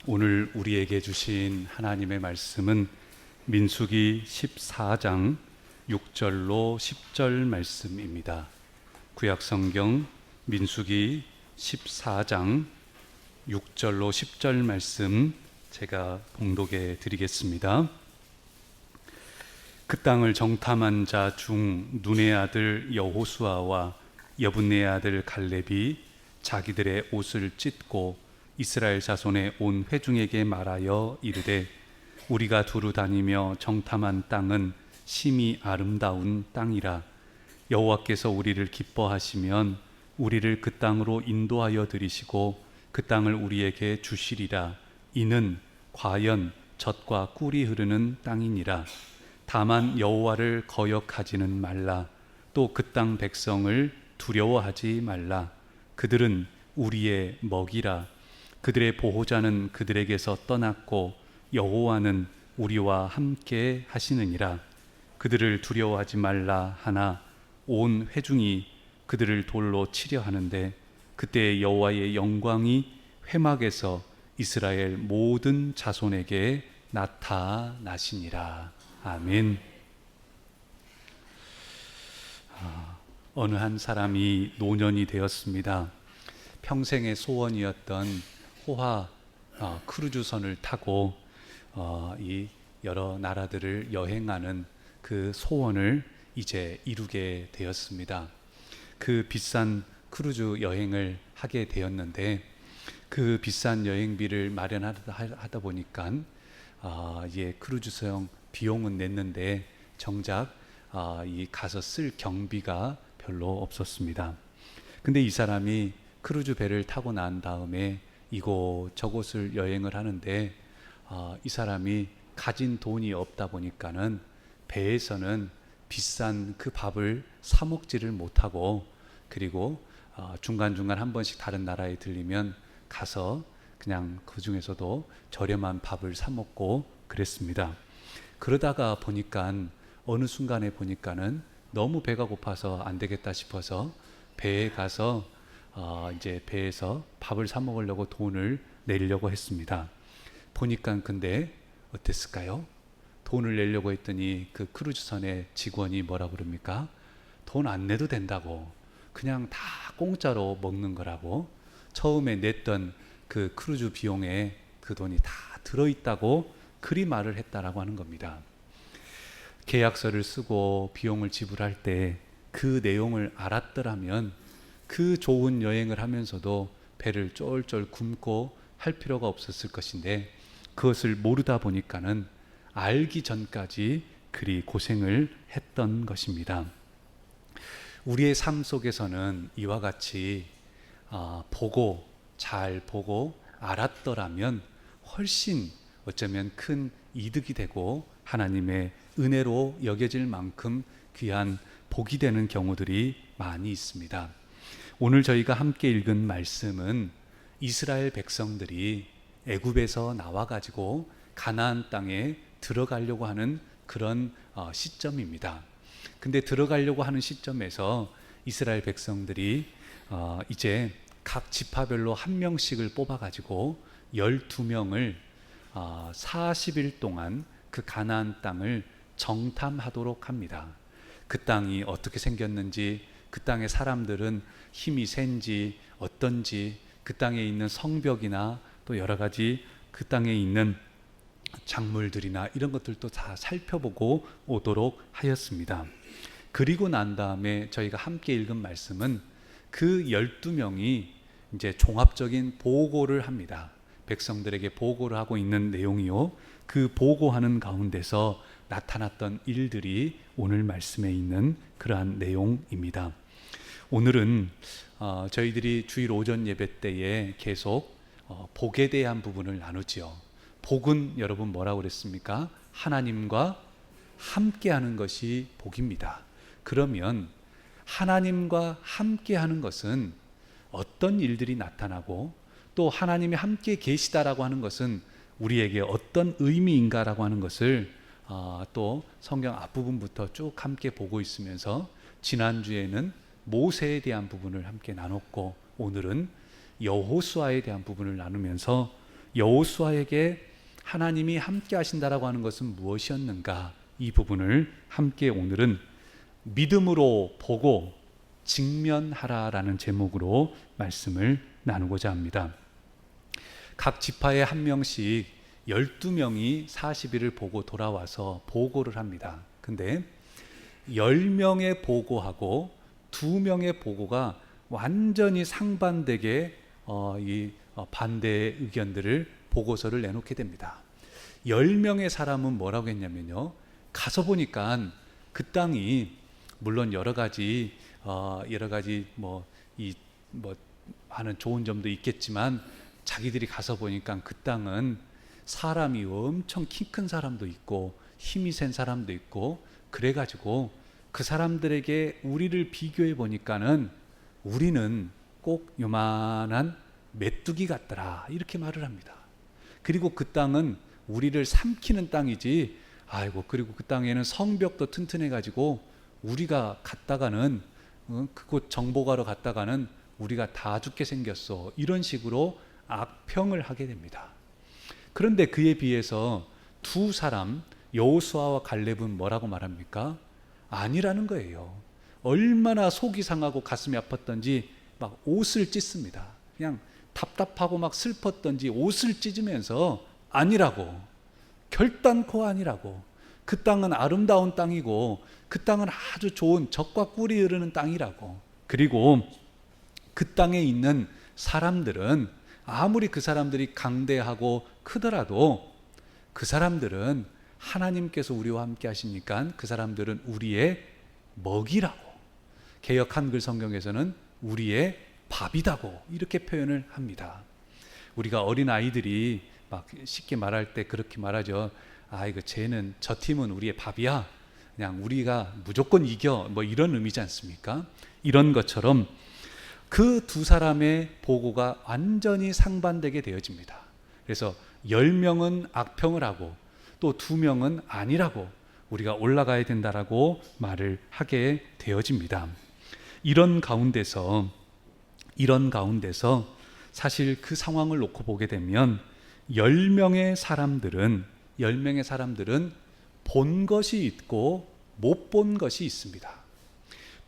오늘 우리에게 주신 하나님의 말씀은 민수기 14장 6절로 10절 말씀입니다. 구약성경 민수기 14장 6절로 10절 말씀 제가 봉독해 드리겠습니다. 그 땅을 정탐한 자 중 눈의 아들 여호수아와 여분네의 아들 갈렙이 자기들의 옷을 찢고 이스라엘 자손의 온 회중에게 말하여 이르되 우리가 두루 다니며 정탐한 땅은 심히 아름다운 땅이라. 여호와께서 우리를 기뻐하시면 우리를 그 땅으로 인도하여 들이시고 그 땅을 우리에게 주시리라. 이는 과연 젖과 꿀이 흐르는 땅이니라. 다만 여호와를 거역하지는 말라. 또 그 땅 백성을 두려워하지 말라. 그들은 우리의 먹이라. 그들의 보호자는 그들에게서 떠났고 여호와는 우리와 함께 하시느니라. 그들을 두려워하지 말라 하나 온 회중이 그들을 돌로 치려 하는데 그때 여호와의 영광이 회막에서 이스라엘 모든 자손에게 나타나시니라. 아멘. 어느 한 사람이 노년이 되었습니다. 평생의 소원이었던 호화 크루즈선을 타고 이 여러 나라들을 여행하는 그 소원을 이제 이루게 되었습니다. 그 비싼 크루즈 여행을 하게 되었는데 그 비싼 여행비를 마련하다 보니까 크루즈선 비용은 냈는데 정작 이 가서 쓸 경비가 별로 없었습니다. 근데 이 사람이 크루즈 배를 타고 난 다음에 이곳저곳을 여행을 하는데 이 사람이 가진 돈이 없다 보니까는 배에서는 비싼 그 밥을 사 먹지를 못하고 그리고 중간중간 한 번씩 다른 나라에 들리면 가서 그냥 그 중에서도 저렴한 밥을 사 먹고 그랬습니다. 그러다가 보니까 어느 순간에 보니까는 너무 배가 고파서 안 되겠다 싶어서 배에 가서 이제 배에서 밥을 사 먹으려고 돈을 내려고 했습니다. 보니까 근데 어땠을까요? 돈을 내려고 했더니 그 크루즈선의 직원이 뭐라 그럽니까? 돈 안 내도 된다고, 그냥 다 공짜로 먹는 거라고, 처음에 냈던 그 크루즈 비용에 그 돈이 다 들어있다고 그리 말을 했다라고 하는 겁니다. 계약서를 쓰고 비용을 지불할 때 그 내용을 알았더라면 그 좋은 여행을 하면서도 배를 쫄쫄 굶고 할 필요가 없었을 것인데 그것을 모르다 보니까는 알기 전까지 그리 고생을 했던 것입니다. 우리의 삶 속에서는 이와 같이 잘 보고 알았더라면 훨씬 어쩌면 큰 이득이 되고 하나님의 은혜로 여겨질 만큼 귀한 복이 되는 경우들이 많이 있습니다. 오늘 저희가 함께 읽은 말씀은 이스라엘 백성들이 애굽에서 나와가지고 가나안 땅에 들어가려고 하는 그런 시점입니다. 근데 들어가려고 하는 시점에서 이스라엘 백성들이 이제 각 지파별로 한 명씩을 뽑아가지고 12명을 40일 동안 그 가나안 땅을 정탐하도록 합니다. 그 땅이 어떻게 생겼는지, 그 땅의 사람들은 힘이 센지 어떤지, 그 땅에 있는 성벽이나 또 여러 가지 그 땅에 있는 작물들이나 이런 것들도 다 살펴보고 오도록 하였습니다. 그리고 난 다음에 저희가 함께 읽은 말씀은 그 12명이 이제 종합적인 보고를 합니다. 백성들에게 보고를 하고 있는 내용이요, 그 보고하는 가운데서 나타났던 일들이 오늘 말씀에 있는 그러한 내용입니다. 오늘은 저희들이 주일 오전 예배 때에 계속 복에 대한 부분을 나누지요. 복은 여러분 뭐라고 그랬습니까? 하나님과 함께하는 것이 복입니다. 그러면 하나님과 함께하는 것은 어떤 일들이 나타나고 또 하나님이 함께 계시다라고 하는 것은 우리에게 어떤 의미인가라고 하는 것을 또 성경 앞부분부터 쭉 함께 보고 있으면서 지난주에는 모세에 대한 부분을 함께 나눴고 오늘은 여호수아에 대한 부분을 나누면서 여호수아에게 하나님이 함께 하신다라고 하는 것은 무엇이었는가? 이 부분을 함께 오늘은 믿음으로 보고 직면하라라는 제목으로 말씀을 나누고자 합니다. 각 지파에 한 명씩 12명이 40일을 보고 돌아와서 보고를 합니다. 근데 10명의 보고하고 2명의 보고가 완전히 상반되게 반대의 의견들을 보고서를 내놓게 됩니다. 10명의 사람은 뭐라고 했냐면요, 가서 보니까 그 땅이 물론 여러 가지 하는 좋은 점도 있겠지만 자기들이 가서 보니까 그 땅은 사람이 엄청 키 큰 사람도 있고 힘이 센 사람도 있고, 그래가지고 그 사람들에게 우리를 비교해 보니까는 우리는 꼭 요만한 메뚜기 같더라, 이렇게 말을 합니다. 그리고 그 땅은 우리를 삼키는 땅이지, 그리고 그 땅에는 성벽도 튼튼해가지고 우리가 갔다가는 그곳 정복하러 갔다가는 우리가 다 죽게 생겼어, 이런 식으로 악평을 하게 됩니다. 그런데 그에 비해서 두 사람 여호수아와 갈렙은 뭐라고 말합니까? 아니라는 거예요. 얼마나 속이 상하고 가슴이 아팠던지 막 옷을 찢습니다. 그냥 답답하고 막 슬펐던지 옷을 찢으면서 아니라고, 결단코 아니라고, 그 땅은 아름다운 땅이고 그 땅은 아주 좋은 젖과 꿀이 흐르는 땅이라고, 그리고 그 땅에 있는 사람들은 아무리 그 사람들이 강대하고 크더라도 그 사람들은 하나님께서 우리와 함께 하시니까 그 사람들은 우리의 먹이라고, 개역 한글 성경에서는 우리의 밥이다고 이렇게 표현을 합니다. 우리가 어린 아이들이 막 쉽게 말할 때 그렇게 말하죠. 쟤는, 저 팀은 우리의 밥이야, 그냥 우리가 무조건 이겨, 이런 의미지 않습니까? 이런 것처럼 그 두 사람의 보고가 완전히 상반되게 되어집니다. 그래서 10명은 악평을 하고 또 2명은 아니라고, 우리가 올라가야 된다라고 말을 하게 되어집니다. 이런 가운데서 사실 그 상황을 놓고 보게 되면 10명의 사람들은 본 것이 있고 못 본 것이 있습니다.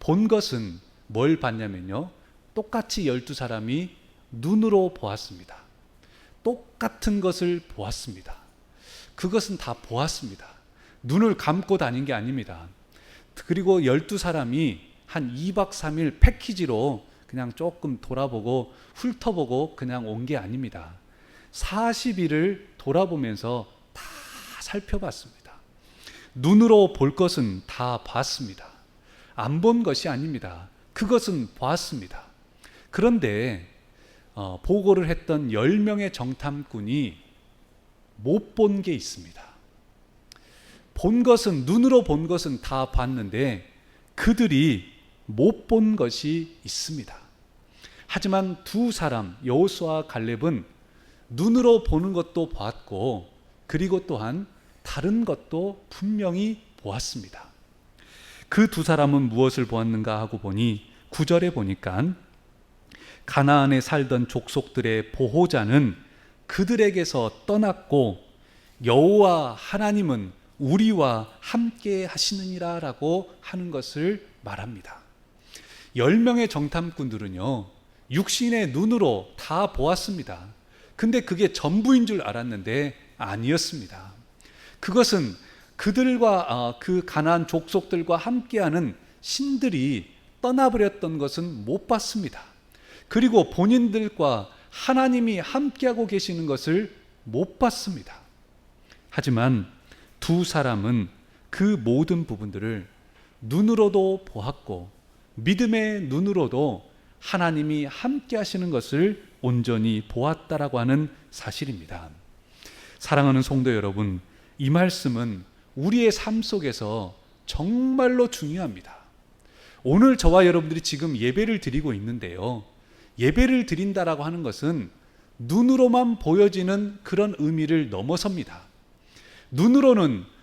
본 것은 뭘 봤냐면요, 똑같이 12사람이 눈으로 보았습니다. 똑같은 것을 보았습니다. 그것은 다 보았습니다. 눈을 감고 다닌 게 아닙니다. 그리고 12사람이 한 2박 3일 패키지로 그냥 조금 돌아보고 훑어보고 그냥 온 게 아닙니다. 40일을 돌아보면서 다 살펴봤습니다. 눈으로 볼 것은 다 봤습니다. 안 본 것이 아닙니다. 그것은 보았습니다. 그런데 보고를 했던 10명의 정탐꾼이 못 본 게 있습니다. 본 것은, 눈으로 본 것은 다 봤는데 그들이 못 본 것이 있습니다. 하지만 두 사람, 여호수아와 갈렙은 눈으로 보는 것도 보았고 그리고 또한 다른 것도 분명히 보았습니다. 그 두 사람은 무엇을 보았는가 하고 보니 9절에 보니까 가나안에 살던 족속들의 보호자는 그들에게서 떠났고 여호와 하나님은 우리와 함께 하시느니라 라고 하는 것을 말합니다. 10명의 정탐꾼들은요, 육신의 눈으로 다 보았습니다. 근데 그게 전부인 줄 알았는데 아니었습니다. 그것은 그들과 그 가나안 족속들과 함께하는 신들이 떠나버렸던 것은 못 봤습니다. 그리고 본인들과 하나님이 함께하고 계시는 것을 못 봤습니다. 하지만 두 사람은 그 모든 부분들을 눈으로도 보았고 믿음의 눈으로도 하나님이 함께 하시는 것을 온전히 보았다라고 하는 사실입니다. 사랑하는 성도 여러분, 이 말씀은 우리의 삶 속에서 정말로 중요합니다. 오늘 저와 여러분들이 지금 예배를 드리고 있는데요, 예배를 드린다라고 하는 것은 눈으로만 보여지는 그런 의미를 넘어섭니다.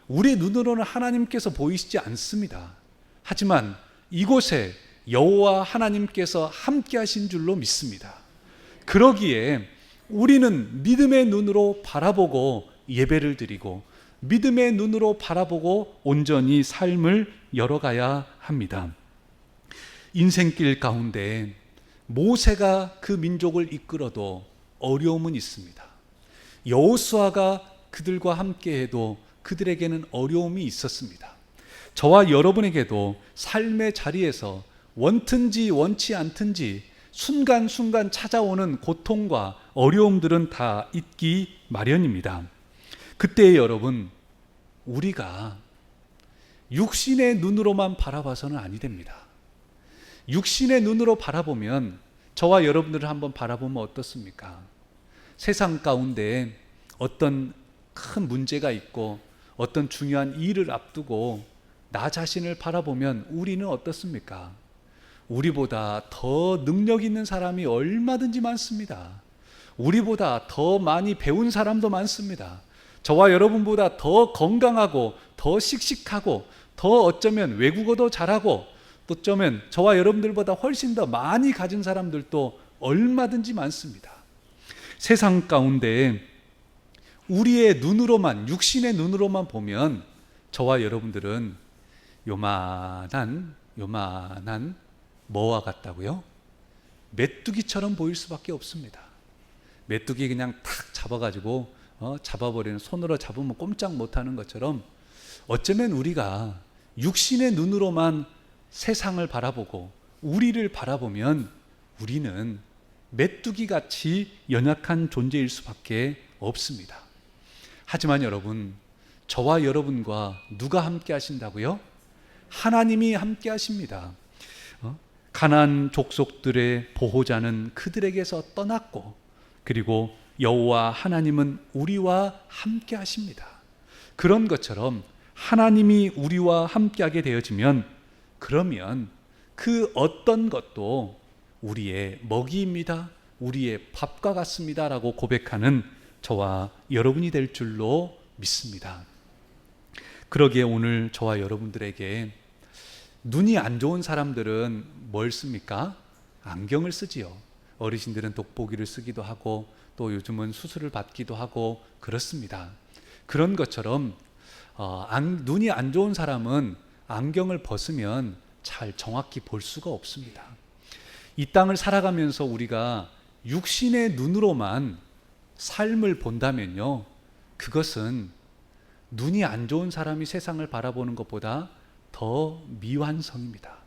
우리 눈으로는 하나님께서 보이시지 않습니다. 하지만 이곳에 여호와 하나님께서 함께 하신 줄로 믿습니다. 그러기에 우리는 믿음의 눈으로 바라보고 예배를 드리고 믿음의 눈으로 바라보고 온전히 삶을 열어가야 합니다. 인생길 가운데 모세가 그 민족을 이끌어도 어려움은 있습니다. 여호수아가 그들과 함께해도 그들에게는 어려움이 있었습니다. 저와 여러분에게도 삶의 자리에서 원든지 원치 않든지 순간순간 찾아오는 고통과 어려움들은 다 있기 마련입니다. 그때 여러분, 우리가 육신의 눈으로만 바라봐서는 아니 됩니다. 육신의 눈으로 바라보면 저와 여러분들을 한번 바라보면 어떻습니까? 세상 가운데 어떤 큰 문제가 있고 어떤 중요한 일을 앞두고 나 자신을 바라보면 우리는 어떻습니까? 우리보다 더 능력 있는 사람이 얼마든지 많습니다. 우리보다 더 많이 배운 사람도 많습니다. 저와 여러분보다 더 건강하고 더 씩씩하고 더 어쩌면 외국어도 잘하고 또 어쩌면 저와 여러분들보다 훨씬 더 많이 가진 사람들도 얼마든지 많습니다. 세상 가운데 우리의 눈으로만, 육신의 눈으로만 보면 저와 여러분들은 요만한 뭐와 같다고요? 메뚜기처럼 보일 수밖에 없습니다. 메뚜기 그냥 탁 잡아가지고 잡아버리는, 손으로 잡으면 꼼짝 못하는 것처럼 어쩌면 우리가 육신의 눈으로만 세상을 바라보고 우리를 바라보면 우리는 메뚜기같이 연약한 존재일 수밖에 없습니다. 하지만 여러분, 저와 여러분과 누가 함께 하신다고요? 하나님이 함께 하십니다. 가나안 족속들의 보호자는 그들에게서 떠났고 그리고 여호와 하나님은 우리와 함께 하십니다. 그런 것처럼 하나님이 우리와 함께하게 되어지면 그러면 그 어떤 것도 우리의 먹이입니다. 우리의 밥과 같습니다. 라고 고백하는 저와 여러분이 될 줄로 믿습니다. 그러기에 오늘 저와 여러분들에게 눈이 안 좋은 사람들은 뭘 씁니까? 안경을 쓰지요. 어르신들은 돋보기를 쓰기도 하고 또 요즘은 수술을 받기도 하고 그렇습니다. 그런 것처럼 눈이 안 좋은 사람은 안경을 벗으면 잘 정확히 볼 수가 없습니다. 이 땅을 살아가면서 우리가 육신의 눈으로만 삶을 본다면요, 그것은 눈이 안 좋은 사람이 세상을 바라보는 것보다 더 미완성입니다.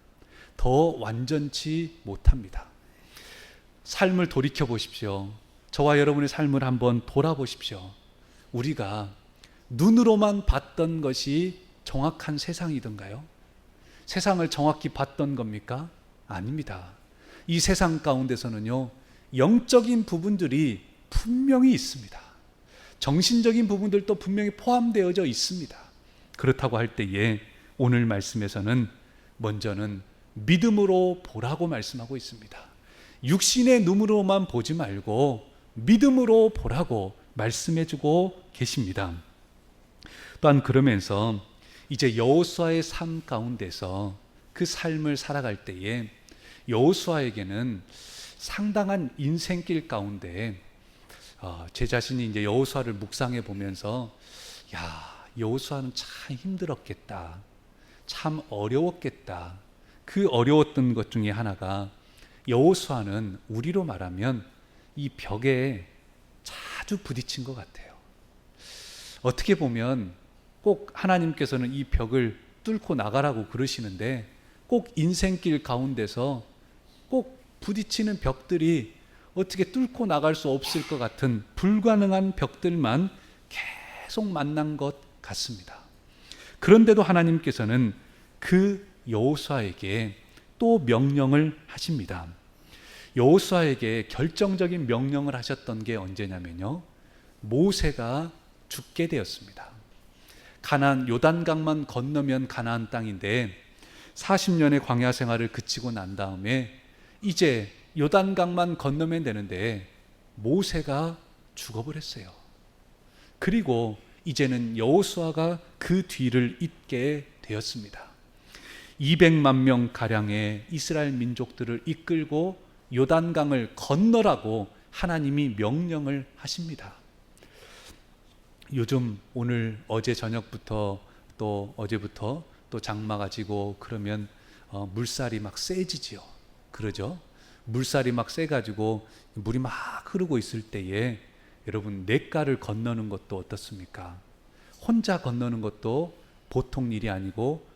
더 완전치 못합니다. 삶을 돌이켜 보십시오. 저와 여러분의 삶을 한번 돌아보십시오. 우리가 눈으로만 봤던 것이 정확한 세상이던가요? 세상을 정확히 봤던 겁니까? 아닙니다. 이 세상 가운데서는요, 영적인 부분들이 분명히 있습니다. 정신적인 부분들도 분명히 포함되어져 있습니다. 그렇다고 할 때에 오늘 말씀에서는 먼저는 믿음으로 보라고 말씀하고 있습니다. 육신의 눈으로만 보지 말고 믿음으로 보라고 말씀해주고 계십니다. 또한 그러면서 이제 여호수아의 삶 가운데서 그 삶을 살아갈 때에 여호수아에게는 상당한 인생길 가운데 제 자신이 이제 여호수아를 묵상해 보면서 여호수아는 참 힘들었겠다, 참 어려웠겠다. 그 어려웠던 것 중에 하나가 여호수아는 우리로 말하면 이 벽에 자주 부딪힌 것 같아요. 어떻게 보면 꼭 하나님께서는 이 벽을 뚫고 나가라고 그러시는데 꼭 인생길 가운데서 꼭 부딪히는 벽들이 어떻게 뚫고 나갈 수 없을 것 같은 불가능한 벽들만 계속 만난 것 같습니다. 그런데도 하나님께서는 그 여호수아에게 또 명령을 하십니다. 여호수아에게 결정적인 명령을 하셨던 게 언제냐면요, 모세가 죽게 되었습니다. 가나안 요단강만 건너면 가나안 땅인데 40년의 광야 생활을 그치고 난 다음에 이제 요단강만 건너면 되는데 모세가 죽어버렸어요. 그리고 이제는 여호수아가 그 뒤를 잇게 되었습니다. 200만 명 가량의 이스라엘 민족들을 이끌고 요단강을 건너라고 하나님이 명령을 하십니다. 요즘 오늘 어제 저녁부터 또 어제부터 또 장마가 지고 그러면 물살이 막 세지지요. 그러죠? 물살이 막 세가지고 물이 막 흐르고 있을 때에 여러분 냇가를 건너는 것도 어떻습니까? 혼자 건너는 것도 보통 일이 아니고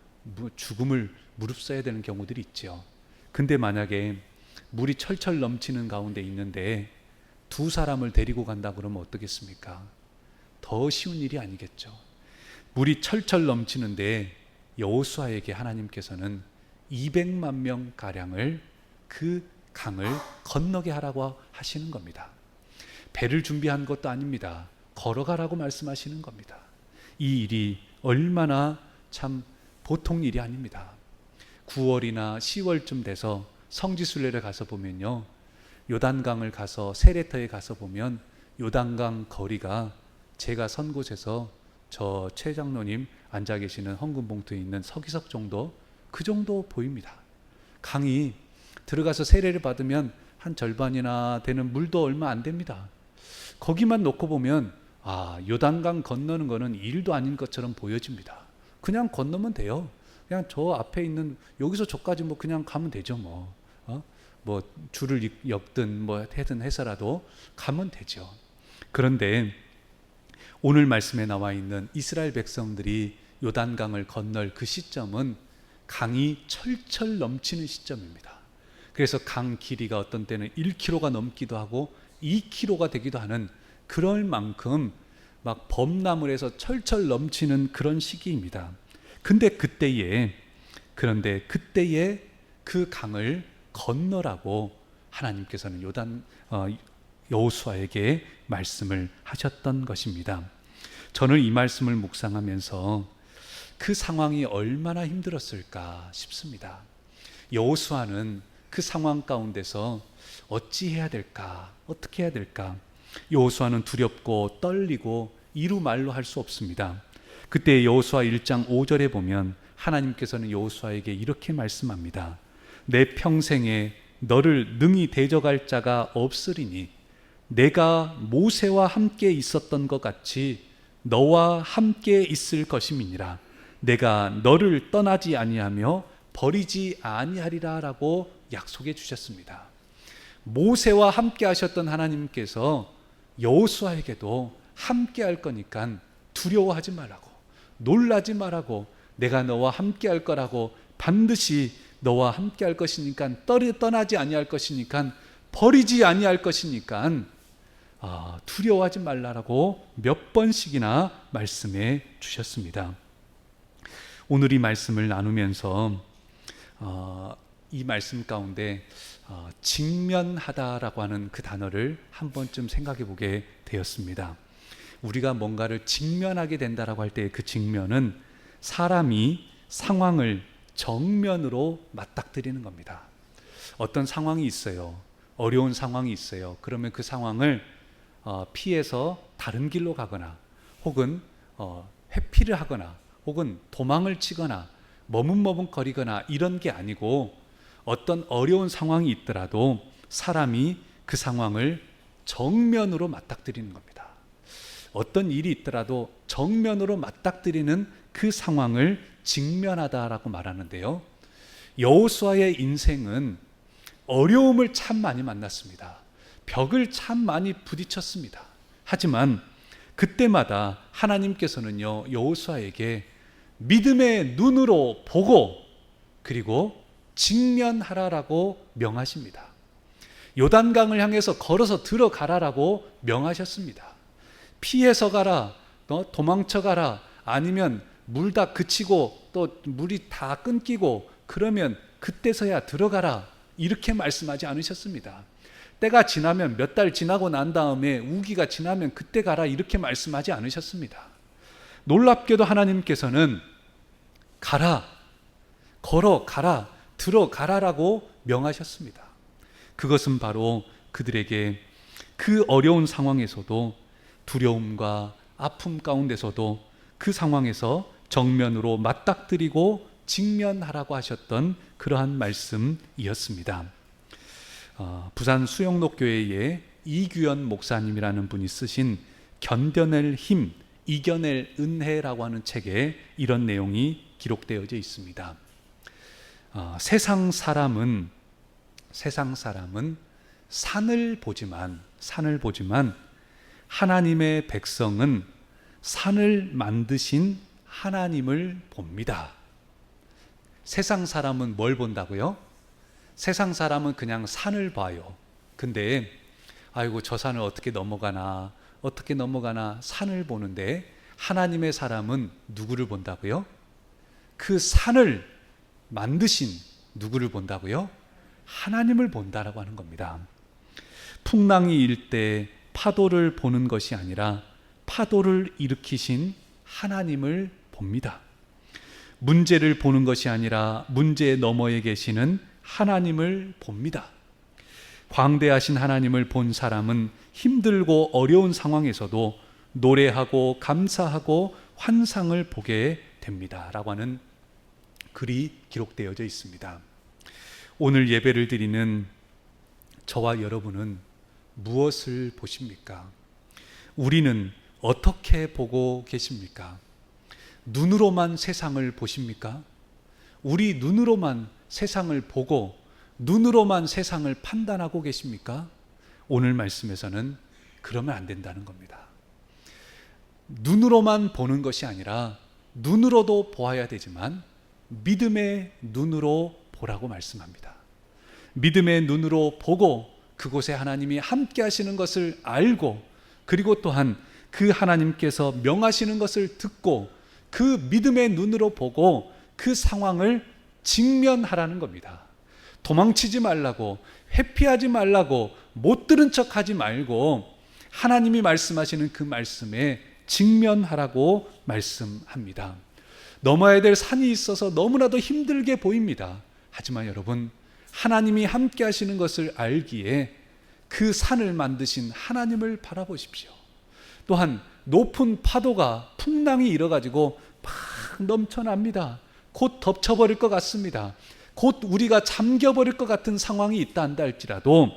죽음을 무릅써야 되는 경우들이 있죠. 근데 만약에 물이 철철 넘치는 가운데 있는데 두 사람을 데리고 간다 그러면 어떻겠습니까? 더 쉬운 일이 아니겠죠. 물이 철철 넘치는데 여호수아에게 하나님께서는 200만 명 가량을 그 강을 건너게 하라고 하시는 겁니다. 배를 준비한 것도 아닙니다. 걸어가라고 말씀하시는 겁니다. 이 일이 얼마나 참 보통 일이 아닙니다. 9월이나 10월쯤 돼서 성지순례를 가서 보면요, 요단강을 가서 세레터에 가서 보면 요단강 거리가 제가 선 곳에서 저 최 장로님 앉아 계시는 헌금봉투에 있는 서기석 정도, 그 정도 보입니다. 강이 들어가서 세례를 받으면 한 절반이나 되는 물도 얼마 안 됩니다. 거기만 놓고 보면 요단강 건너는 거는 일도 아닌 것처럼 보여집니다. 그냥 건너면 돼요. 그냥 저 앞에 있는 여기서 저까지 뭐 그냥 가면 되죠. 뭐 줄을 엮든 뭐 해든 해서라도 가면 되죠. 그런데 오늘 말씀에 나와 있는 이스라엘 백성들이 요단강을 건널 그 시점은 강이 철철 넘치는 시점입니다. 그래서 강 길이가 어떤 때는 1km가 넘기도 하고 2km가 되기도 하는, 그럴 만큼 막 범람을 철철 넘치는 그런 시기입니다. 그런데 그때에 그 강을 건너라고 하나님께서는 여호수아에게 말씀을 하셨던 것입니다. 저는 이 말씀을 묵상하면서 그 상황이 얼마나 힘들었을까 싶습니다. 여호수아는 그 상황 가운데서 어찌해야 될까, 어떻게 해야 될까? 여호수아는 두렵고 떨리고 이루 말로 할 수 없습니다. 그때 여호수아 1장 5절에 보면 하나님께서는 여호수아에게 이렇게 말씀합니다. 내 평생에 너를 능히 대적할 자가 없으리니 내가 모세와 함께 있었던 것 같이 너와 함께 있을 것임이니라. 내가 너를 떠나지 아니하며 버리지 아니하리라 라고 약속해 주셨습니다. 모세와 함께 하셨던 하나님께서 여호수아에게도 함께 할 거니까 두려워하지 말라고, 놀라지 말라고, 내가 너와 함께 할 거라고, 반드시 너와 함께 할 것이니까, 떠나지 아니할 것이니까, 버리지 아니할 것이니까 두려워하지 말라라고 몇 번씩이나 말씀해 주셨습니다. 오늘 이 말씀을 나누면서 이 말씀 가운데 직면하다라고 하는 그 단어를 한 번쯤 생각해 보게 되었습니다. 우리가 뭔가를 직면하게 된다라고 할 때 그 직면은 사람이 상황을 정면으로 맞닥뜨리는 겁니다. 어떤 상황이 있어요. 어려운 상황이 있어요. 그러면 그 상황을 피해서 다른 길로 가거나 혹은 회피를 하거나 혹은 도망을 치거나 머뭇머뭇거리거나 이런 게 아니고, 어떤 어려운 상황이 있더라도 사람이 그 상황을 정면으로 맞닥뜨리는 겁니다. 어떤 일이 있더라도 정면으로 맞닥뜨리는 그 상황을 직면하다라고 말하는데요. 여호수아의 인생은 어려움을 참 많이 만났습니다. 벽을 참 많이 부딪혔습니다. 하지만 그때마다 하나님께서는요, 여호수아에게 믿음의 눈으로 보고 그리고 직면하라라고 명하십니다. 요단강을 향해서 걸어서 들어가라라고 명하셨습니다. 피해서 가라, 도망쳐 가라, 아니면 물 다 그치고 또 물이 다 끊기고 그러면 그때서야 들어가라, 이렇게 말씀하지 않으셨습니다. 때가 지나면, 몇 달 지나고 난 다음에 우기가 지나면 그때 가라, 이렇게 말씀하지 않으셨습니다. 놀랍게도 하나님께서는 가라, 걸어가라, 들어가라라고 명하셨습니다. 그것은 바로 그들에게 그 어려운 상황에서도, 두려움과 아픔 가운데서도 그 상황에서 정면으로 맞닥뜨리고 직면하라고 하셨던 그러한 말씀이었습니다. 부산 수영록교회에 이규연 목사님이라는 분이 쓰신 견뎌낼 힘, 이겨낼 은혜라고 하는 책에 이런 내용이 기록되어져 있습니다. 세상 사람은 산을 보지만 하나님의 백성은 산을 만드신 하나님을 봅니다. 세상 사람은 뭘 본다고요? 세상 사람은 그냥 산을 봐요. 근데 아이고 저 산을 어떻게 넘어가나 산을 보는데, 하나님의 사람은 누구를 본다고요? 그 산을 만드신 누구를 본다고요? 하나님을 본다라고 하는 겁니다. 풍랑이 일 때 파도를 보는 것이 아니라 파도를 일으키신 하나님을 봅니다. 문제를 보는 것이 아니라 문제 너머에 계시는 하나님을 봅니다. 광대하신 하나님을 본 사람은 힘들고 어려운 상황에서도 노래하고 감사하고 환상을 보게 됩니다 라고 하는 글이 기록되어져 있습니다. 오늘 예배를 드리는 저와 여러분은 무엇을 보십니까? 우리는 어떻게 보고 계십니까? 눈으로만 세상을 보십니까? 우리 눈으로만 세상을 보고 눈으로만 세상을 판단하고 계십니까? 오늘 말씀에서는 그러면 안 된다는 겁니다. 눈으로만 보는 것이 아니라 눈으로도 보아야 되지만 믿음의 눈으로 보라고 말씀합니다. 믿음의 눈으로 보고 그곳에 하나님이 함께 하시는 것을 알고, 그리고 또한 그 하나님께서 명하시는 것을 듣고 그 믿음의 눈으로 보고 그 상황을 직면하라는 겁니다. 도망치지 말라고, 회피하지 말라고, 못 들은 척하지 말고 하나님이 말씀하시는 그 말씀에 직면하라고 말씀합니다. 넘어야 될 산이 있어서 너무나도 힘들게 보입니다. 하지만 여러분, 하나님이 함께 하시는 것을 알기에 그 산을 만드신 하나님을 바라보십시오. 또한 높은 파도가, 풍랑이 일어가지고 막 넘쳐납니다. 곧 덮쳐버릴 것 같습니다. 곧 우리가 잠겨버릴 것 같은 상황이 있다 한다 할지라도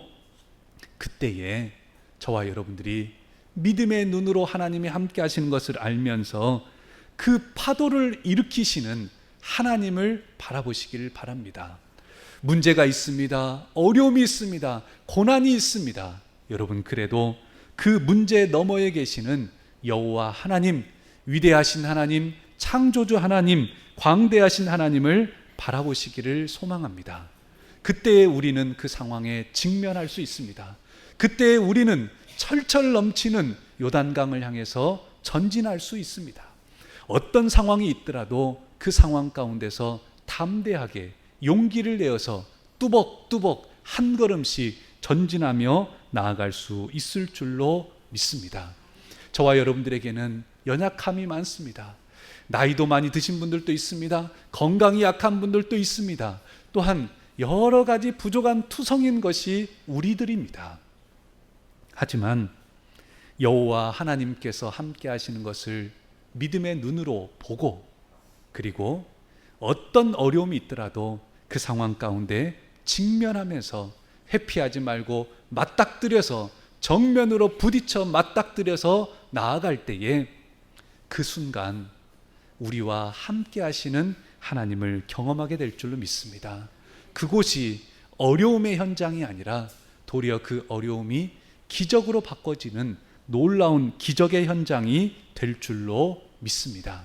그때에 저와 여러분들이 믿음의 눈으로 하나님이 함께 하시는 것을 알면서 그 파도를 일으키시는 하나님을 바라보시기를 바랍니다. 문제가 있습니다. 어려움이 있습니다. 고난이 있습니다. 여러분, 그래도 그 문제 너머에 계시는 여호와 하나님, 위대하신 하나님, 창조주 하나님, 광대하신 하나님을 바라보시기를 소망합니다. 그때에 우리는 그 상황에 직면할 수 있습니다. 그때에 우리는 철철 넘치는 요단강을 향해서 전진할 수 있습니다. 어떤 상황이 있더라도 그 상황 가운데서 담대하게 용기를 내어서 뚜벅뚜벅 한 걸음씩 전진하며 나아갈 수 있을 줄로 믿습니다. 저와 여러분들에게는 연약함이 많습니다. 나이도 많이 드신 분들도 있습니다. 건강이 약한 분들도 있습니다. 또한 여러 가지 부족한 투성인 것이 우리들입니다. 하지만 여호와 하나님께서 함께 하시는 것을 믿음의 눈으로 보고, 그리고 어떤 어려움이 있더라도 그 상황 가운데 직면하면서 회피하지 말고 맞닥뜨려서, 정면으로 부딪혀 맞닥뜨려서 나아갈 때에 그 순간 우리와 함께 하시는 하나님을 경험하게 될 줄로 믿습니다. 그곳이 어려움의 현장이 아니라 도리어 그 어려움이 기적으로 바꿔지는 놀라운 기적의 현장이 될 줄로 믿습니다.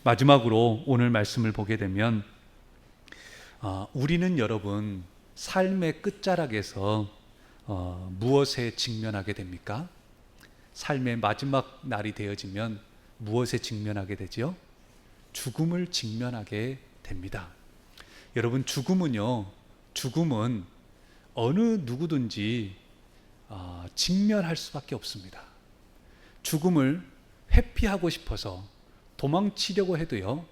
마지막으로 오늘 말씀을 보게 되면 우리는 여러분 삶의 끝자락에서 무엇에 직면하게 됩니까? 삶의 마지막 날이 되어지면 무엇에 직면하게 되죠? 죽음을 직면하게 됩니다. 여러분, 죽음은 어느 누구든지 직면할 수밖에 없습니다. 죽음을 회피하고 싶어서 도망치려고 해도요,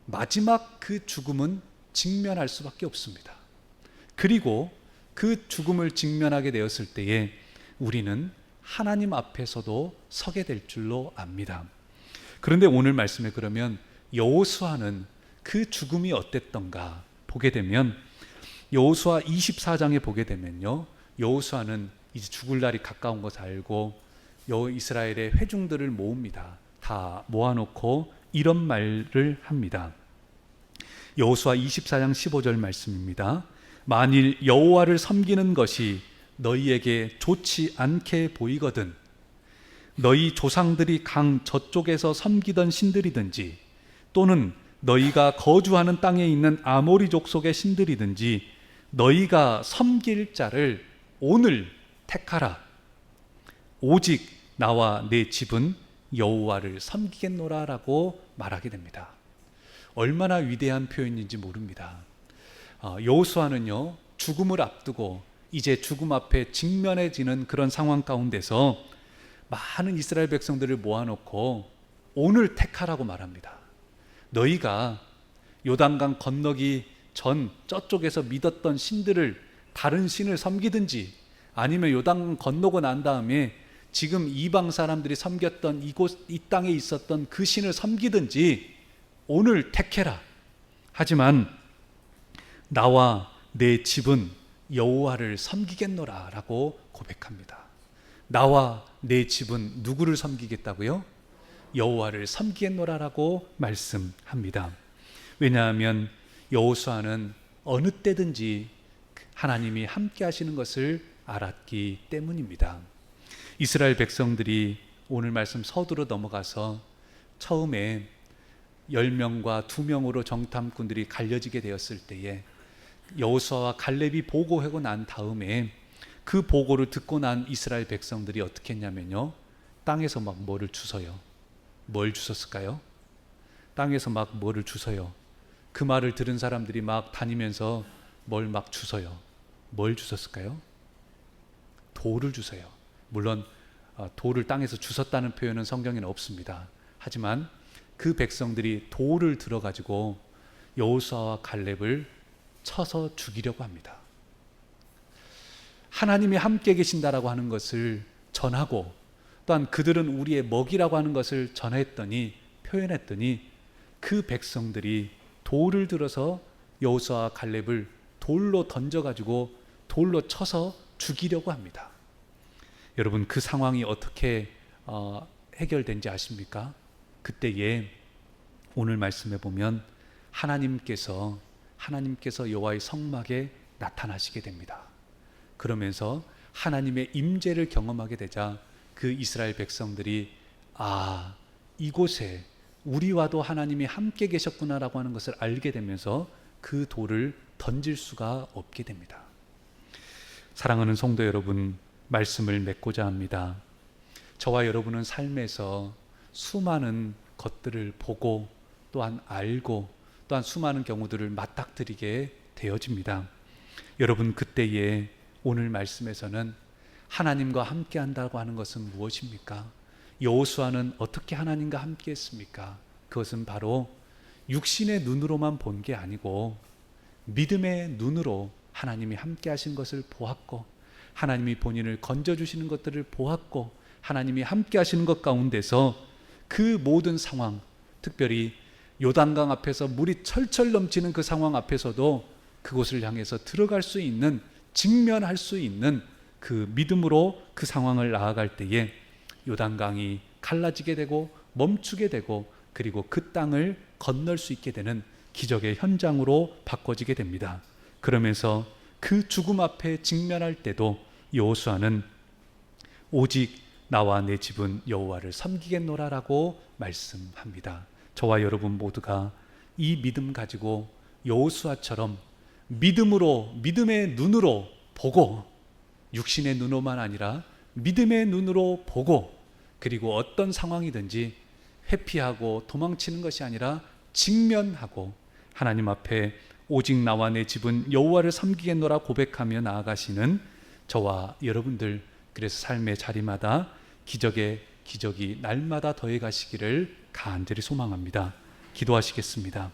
마지막 그 죽음은 직면할 수밖에 없습니다. 그리고 그 죽음을 직면하게 되었을 때에 우리는 하나님 앞에서도 서게 될 줄로 압니다. 그런데 오늘 말씀에 그러면 여호수아는 그 죽음이 어땠던가 보게 되면, 여호수아 24장에 보게 되면요, 여호수아는 이제 죽을 날이 가까운 것을 알고 이스라엘의 회중들을 모읍니다. 다 모아놓고 이런 말을 합니다. 여호수아 24장 15절 말씀입니다. 만일 여호와를 섬기는 것이 너희에게 좋지 않게 보이거든 너희 조상들이 강 저쪽에서 섬기던 신들이든지 또는 너희가 거주하는 땅에 있는 아모리 족속의 신들이든지 너희가 섬길 자를 오늘 택하라. 오직 나와 내 집은 여호와를 섬기겠노라 라고 말하게 됩니다. 얼마나 위대한 표현인지 모릅니다. 여호수아는요, 죽음을 앞두고 이제 죽음 앞에 직면해지는 그런 상황 가운데서 많은 이스라엘 백성들을 모아놓고 오늘 택하라고 말합니다. 너희가 요단강 건너기 전 저쪽에서 믿었던 신들을 다른 신을 섬기든지 아니면 요단강 건너고 난 다음에 지금 이방 사람들이 섬겼던 이 땅에 있었던 그 신을 섬기든지 오늘 택해라. 하지만 나와 내 집은 여호와를 섬기겠노라 라고 고백합니다. 나와 내 집은 누구를 섬기겠다고요? 여호와를 섬기겠노라 라고 말씀합니다. 왜냐하면 여호수아는 어느 때든지 하나님이 함께 하시는 것을 알았기 때문입니다. 이스라엘 백성들이 오늘 말씀 서두로 넘어가서 처음에 10명과 2명으로 정탐꾼들이 갈려지게 되었을 때에 여호수아와 갈렙이 보고하고 난 다음에 그 보고를 듣고 난 이스라엘 백성들이 어떻게 했냐면요, 땅에서 막 뭐를 주워요. 뭘 주웠을까요? 땅에서 막 뭐를 주워요. 그 말을 들은 사람들이 막 다니면서 뭘 막 주워요. 뭘 주웠을까요? 돌을 주워요. 물론 돌을 땅에서 주웠다는 표현은 성경에는 없습니다. 하지만 그 백성들이 돌을 들어가지고 여호수아와 갈렙을 쳐서 죽이려고 합니다. 하나님이 함께 계신다라고 하는 것을 전하고 또한 그들은 우리의 먹이라고 하는 것을 표현했더니 그 백성들이 돌을 들어서 여호수아와 갈렙을 돌로 던져가지고 돌로 쳐서 죽이려고 합니다. 여러분, 그 상황이 어떻게 해결된지 아십니까? 그때에 오늘 말씀에 보면 하나님께서 여호와의 성막에 나타나시게 됩니다. 그러면서 하나님의 임재를 경험하게 되자 그 이스라엘 백성들이 이곳에 우리와도 하나님이 함께 계셨구나라고 하는 것을 알게 되면서 그 돌을 던질 수가 없게 됩니다. 사랑하는 성도 여러분, 말씀을 맺고자 합니다. 저와 여러분은 삶에서 수많은 것들을 보고 또한 알고 또한 수많은 경우들을 맞닥뜨리게 되어집니다. 여러분, 그때에 오늘 말씀에서는 하나님과 함께 한다고 하는 것은 무엇입니까? 여호수아는 어떻게 하나님과 함께 했습니까? 그것은 바로 육신의 눈으로만 본 게 아니고 믿음의 눈으로 하나님이 함께 하신 것을 보았고 하나님이 본인을 건져주시는 것들을 보았고 하나님이 함께 하시는 것 가운데서 그 모든 상황, 특별히 요단강 앞에서 물이 철철 넘치는 그 상황 앞에서도 그곳을 향해서 들어갈 수 있는, 직면할 수 있는 그 믿음으로 그 상황을 나아갈 때에 요단강이 갈라지게 되고 멈추게 되고 그리고 그 땅을 건널 수 있게 되는 기적의 현장으로 바꿔지게 됩니다. 그러면서 그 죽음 앞에 직면할 때도 여호수아는 오직 나와 내 집은 여호와를 섬기겠노라라고 말씀합니다. 저와 여러분 모두가 이 믿음 가지고 여호수아처럼 믿음으로, 믿음의 눈으로 보고, 육신의 눈으로만 아니라 믿음의 눈으로 보고, 그리고 어떤 상황이든지 회피하고 도망치는 것이 아니라 직면하고 하나님 앞에 오직 나와 내 집은 여호와를 섬기겠노라 고백하며 나아가시는 저와 여러분들, 그래서 삶의 자리마다 기적이 날마다 더해 가시기를 간절히 소망합니다. 기도하시겠습니다.